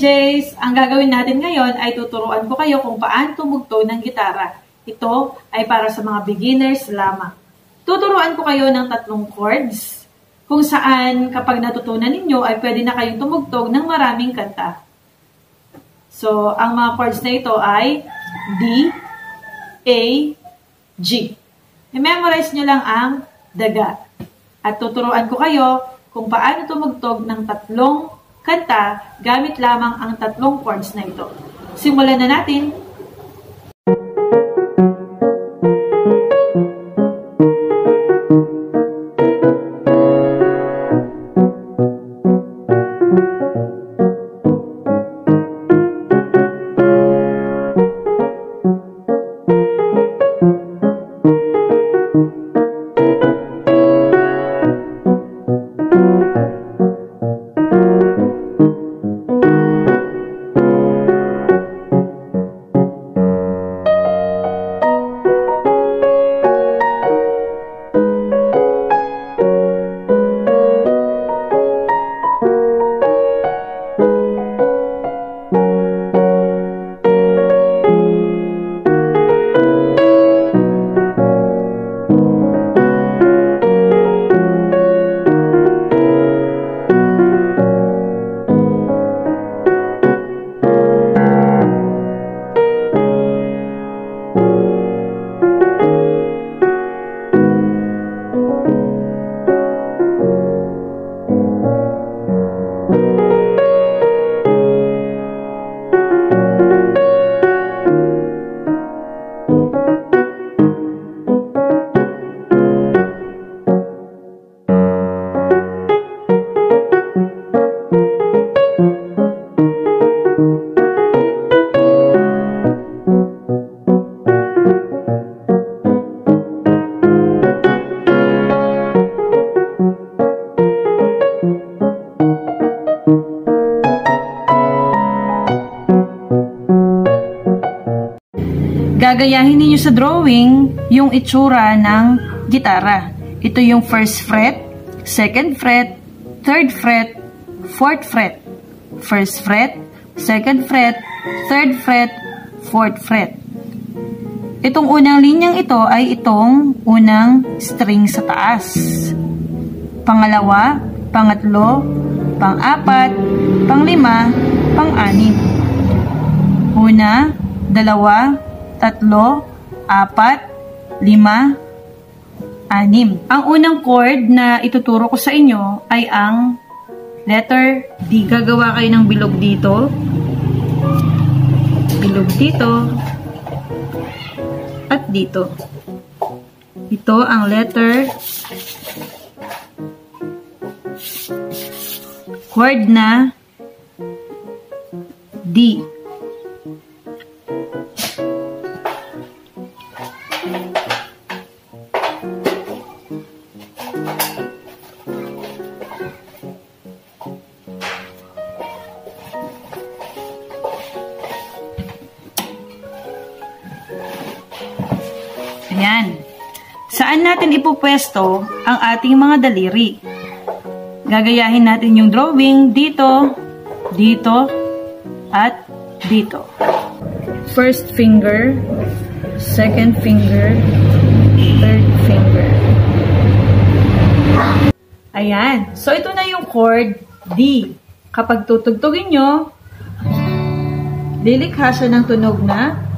DJs! Ang gagawin natin ngayon ay tuturuan ko kayo kung paano tumugtog ng gitara. Ito ay para sa mga beginners lamang. Tuturuan ko kayo ng 3 chords kung saan kapag natutunan ninyo ay pwede na kayong tumugtog ng maraming kanta. So, ang mga chords na ito ay D, A, G. I-memorize nyo lang ang daga. At tuturuan ko kayo kung paano tumugtog ng 3 kanta gamit lamang ang 3 chords na ito. Simulan na natin! Gagayahin ninyo sa drawing yung itsura ng gitara. Ito yung 1st fret, 2nd fret, 3rd fret, 4th fret. 1st fret, 2nd fret, 3rd fret, 4th fret. Itong unang linyang ito ay itong unang string sa taas. Pangalawa, pangatlo, pang-4, pang-5, pang-6. Una, dalawa, 3, 4, 5, 6. Ang unang chord na ituturo ko sa inyo ay ang letter D. Gagawa kayo ng bilog dito, at dito. Ito ang letter chord na D. Ayan. Saan natin ipupwesto ang ating mga daliri? Gagayahin natin yung drawing dito, dito, at dito. 1st finger, 2nd finger, 3rd finger. Ayan. So, ito na yung chord D. Kapag tutugtugin nyo, lilikha siya ng tunog na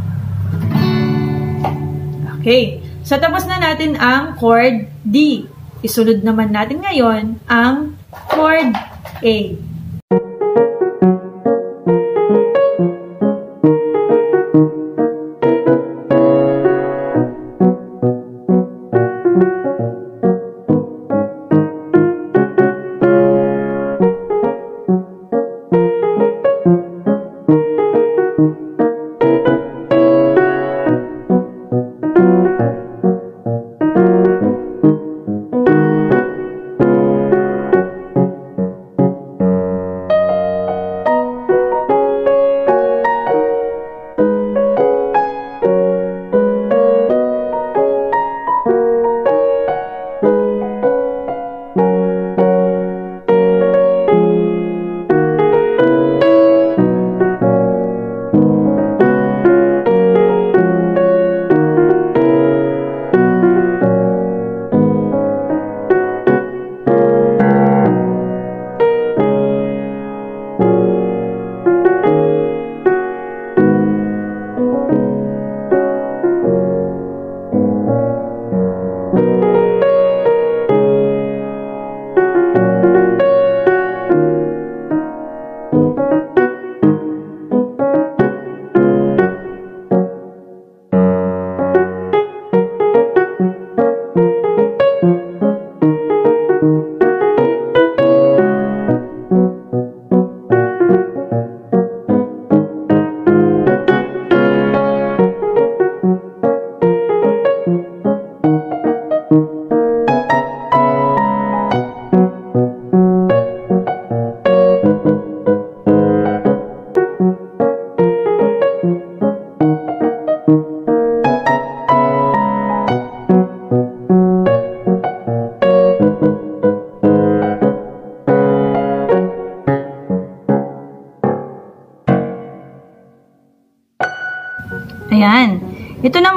okay. So, tapos na natin ang chord D. Isunod naman natin ngayon ang chord A.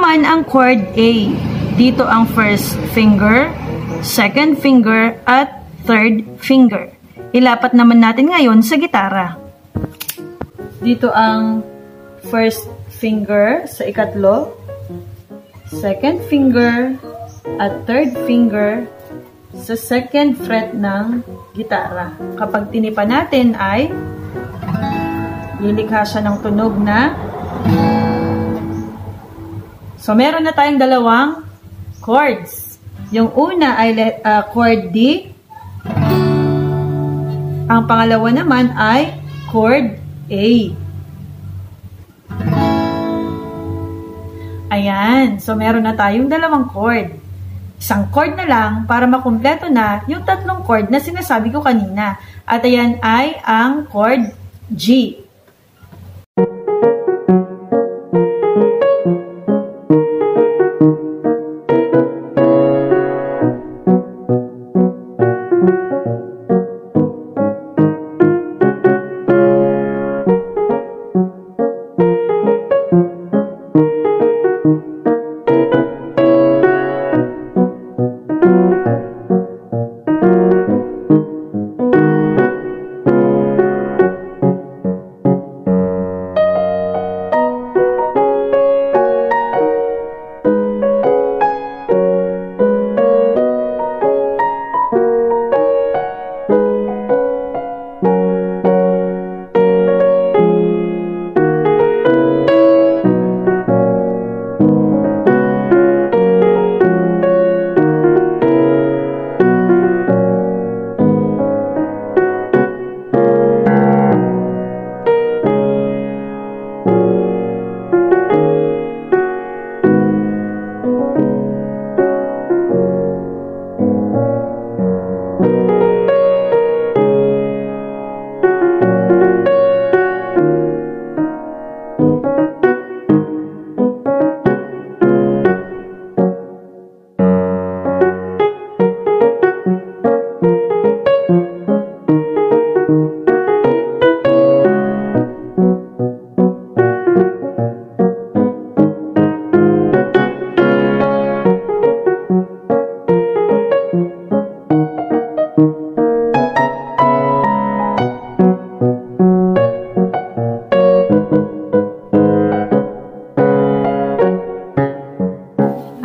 naman ang chord A. Dito ang first finger, second finger, at third finger. Ilapat naman natin ngayon sa gitara. Dito ang first finger sa ikatlo, second finger, at third finger sa second fret ng gitara. Kapag tinipa natin ay lilikha siya ng tunog na. So, meron na tayong dalawang chords. Yung una ay chord D. Ang pangalawa naman ay chord A. Ayan. So, meron na tayong dalawang chord. Isang chord na lang para makumpleto na yung tatlong chord na sinasabi ko kanina. At ayan ay ang chord G.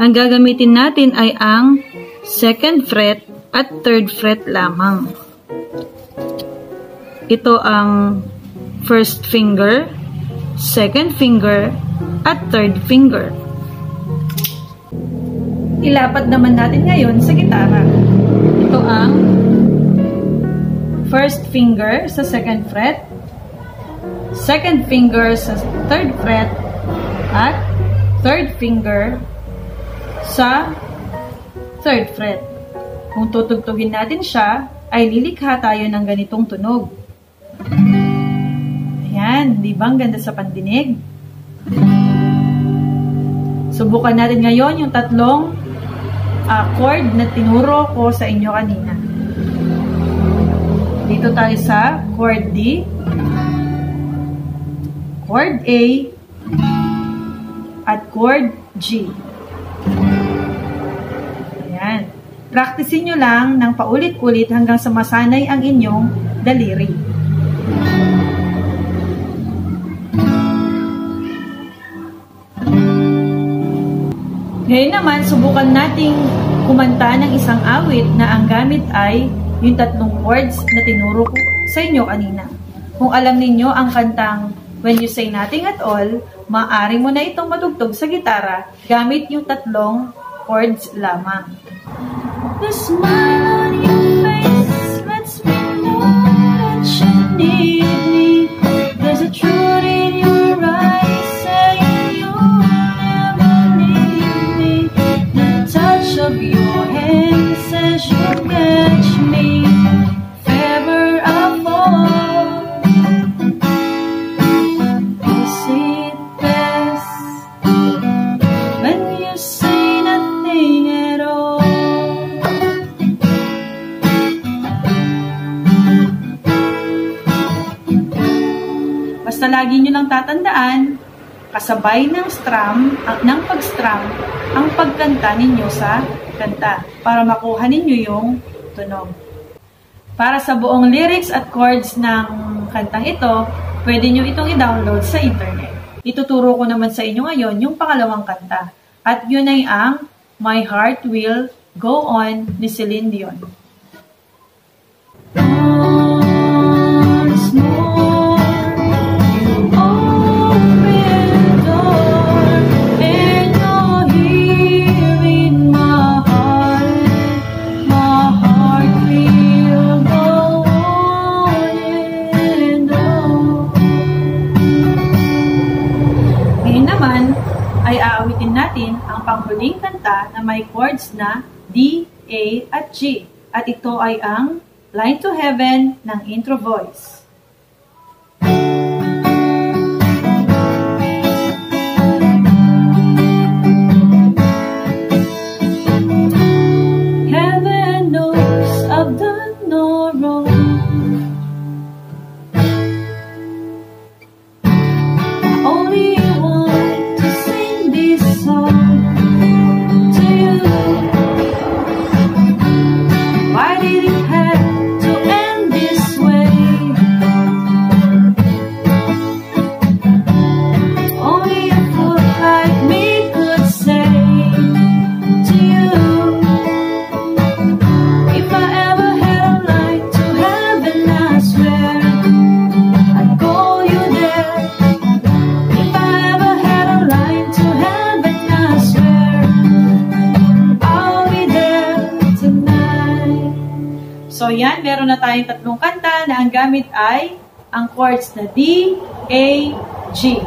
Ang gagamitin natin ay ang second fret at third fret lamang. Ito ang first finger, second finger, at third finger. Ilapat naman natin ngayon sa gitara. Ito ang first finger sa second fret, second finger sa third fret, at third finger sa third fret. Kung tutugtugin natin siya, ay lilikha tayo ng ganitong tunog. Ayan, di ba ang ganda sa pandinig? Subukan natin ngayon yung tatlong chord na tinuro ko sa inyo kanina. Dito tayo sa chord D, chord A, at chord G. Ayan. Practicein nyo lang ng paulit-ulit hanggang sa masanay ang inyong daliri. Ngayon naman, subukan nating kumanta ng isang awit na ang gamit ay yung tatlong chords na tinuro ko sa inyo kanina. Kung alam ninyo ang kantang When You Say Nothing at All, maaari mo na itong matugtog sa gitara gamit yung tatlong chords lamang. The smile on your face lets me know that you need me. There's a truth in your eyes saying you'll never leave me. The touch of your hand says you'll catch me if ever I fall. Is it best when you say nothing at all? Basta lagi nyo lang tatandaan, kasabay ng pag-strum ang pagkanta ninyo sa kanta para makuha ninyo yung tunog. Para sa buong lyrics at chords ng kantang ito, pwede nyo itong i-download sa internet. Ituturo ko naman sa inyo ngayon yung pangalawang kanta. At yun ay ang My Heart Will Go On ni Celine Dion. Once more, you open the door, and you're here in my heart will go on and on. Ngayon naman, ay aawitin natin ang panghuling kanta na may chords na D, A, at G. At ito ay ang Line to Heaven ng intro voice. Heaven knows I've done no wrong. I only want to sing this song to you. Why did it have to end this way? Only a fool like me could say to you, if I ever had a line to heaven, I swear I'd call you there. If I ever had a line to heaven, I swear I'll be there tonight. So yan, meron na tayong tatlong kanta na ang gamit ay ang chords na D, A, G.